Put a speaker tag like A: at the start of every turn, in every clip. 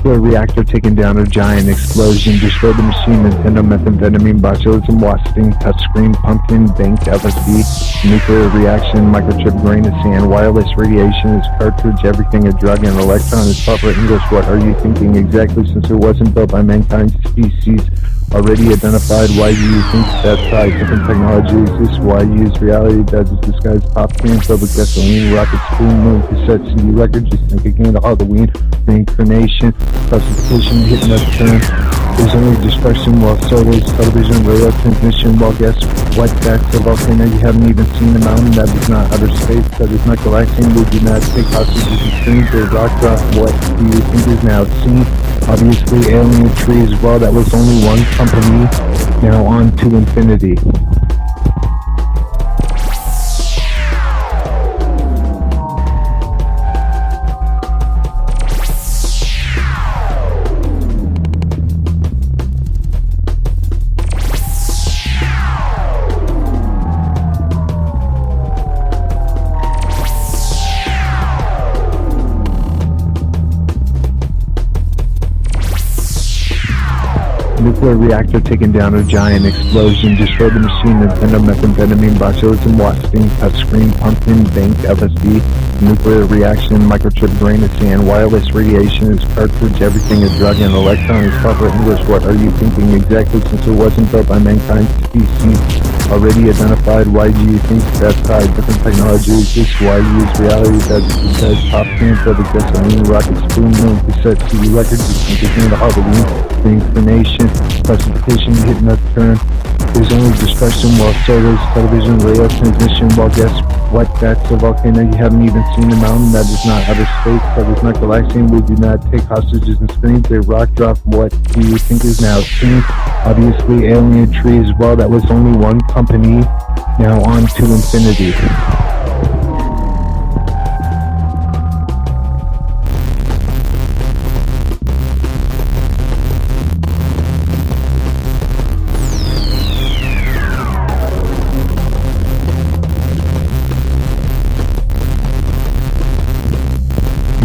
A: Nuclear reactor taking down a giant explosion, destroyed the machine, Nintendo, methamphetamine, botulism, wasting, touchscreen, pumpkin, bank, LSD, nuclear reaction, microchip, grain of sand, wireless radiation is cartridge, everything a drug, and electron is proper English. What are you thinking exactly, since it wasn't built by mankind's species? Already identified. Why do you think that different technology exists? Why use reality does its disguise pop can filled with gasoline, rocket spoon, moon, cassette, CD record, just think again to Halloween, reincarnation, classification, hit left turn. There's only dispersion while solar television, radio transmission. Well, guess what? That's a volcano. You haven't even seen a mountain. That is not outer space. That is not galaxian. We do not take hostages and streams. There's rock drop. What do you think is now seen? Obviously, alien trees. Well, that was only one company. Now on to infinity. Nuclear reactor taking down a giant explosion, destroyed the machine, Nintendo, methamphetamine, botulism, wasting, touchscreen, pumpkin, bank, LSD, nuclear reaction, microchip, grain of sand, wireless radiation is cartridge, everything a drug, and electron is proper English. What are you thinking exactly, since it wasn't built by mankind's species? Already identified. Why do you think that different technology exists? Why use reality does it disguise pop can filled with gasoline, rocket spoon, moon, cassette, CD record, just think again to Halloween, reincarnation, classification, hit left turn. There's only dispersion while solar television, radio transmission. Well, guess what? That's a volcano. You haven't even seen a mountain. That is not outer space. That is not galaxian. We do not take hostages and screens. They rock drop. What do you think is now seen? Obviously, alien trees. Well, that was only one company. Now on to infinity.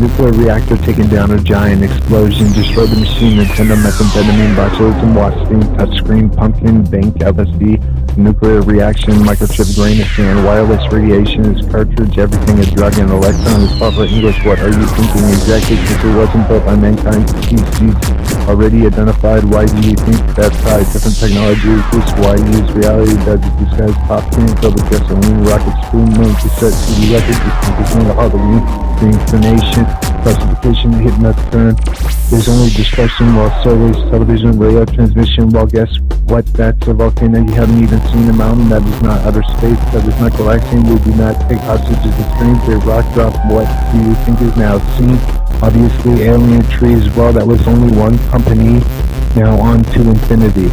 A: Nuclear reactor taking down a giant explosion, destroyed the machine, Nintendo, methamphetamine, botulism, wasting, touchscreen, pumpkin, bank, LSD, nuclear reaction, microchip, grain of sand, wireless radiation is cartridge, everything a drug, and electron is proper English. What are you thinking exactly, since it wasn't built by mankind's species? Already identified. Why do you think that different technology exists? Why use reality does it disguise pop can filled with gasoline, rocket spoon, moon, cassette, CD record, just think again to Halloween, reincarnation, classification, hit left turn. There's only dispersion while solar television, radio transmission. Well, guess what? That's a volcano. You haven't even seen a mountain. That is not outer space. That is not galaxian. We do not take hostages and streams. They rock drop. What do you think is now seen? Obviously, alien trees. Well, that was only one company. Now on to infinity.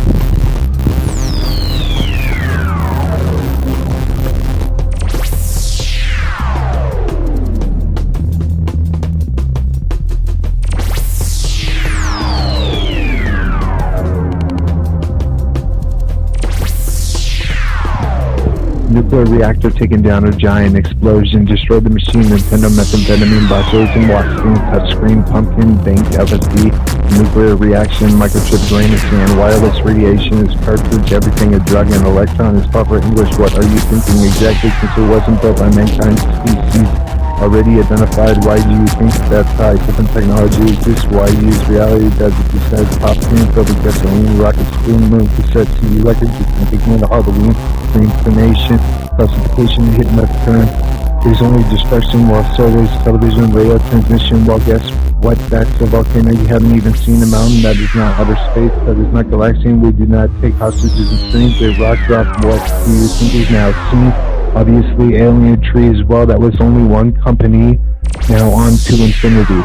A: Nuclear reactor taking down a giant explosion, destroyed the machine, Nintendo, methamphetamine, botulism, wasting, touchscreen, pumpkin, bank, LSD, nuclear reaction, microchip, grain of sand, wireless radiation is cartridge, everything a drug, and electron is proper English. What are you thinking exactly, since it wasn't built by mankind's species? Already identified. Why do you think that different technology exists? Why use reality does it disguise pop can filled with gasoline, rocket spoon, moon, cassette, CD record, just think again to Halloween, reincarnation, classification, hit left turn. There's only dispersion while solar television, radio transmission. Well, guess what? That's a volcano. You haven't even seen a mountain. That is not outer space. That is not galaxian. We do not take hostages and streams. They rock drop. What do you think is now seen? Obviously, alien trees. Well, that was only one company. Now on to infinity.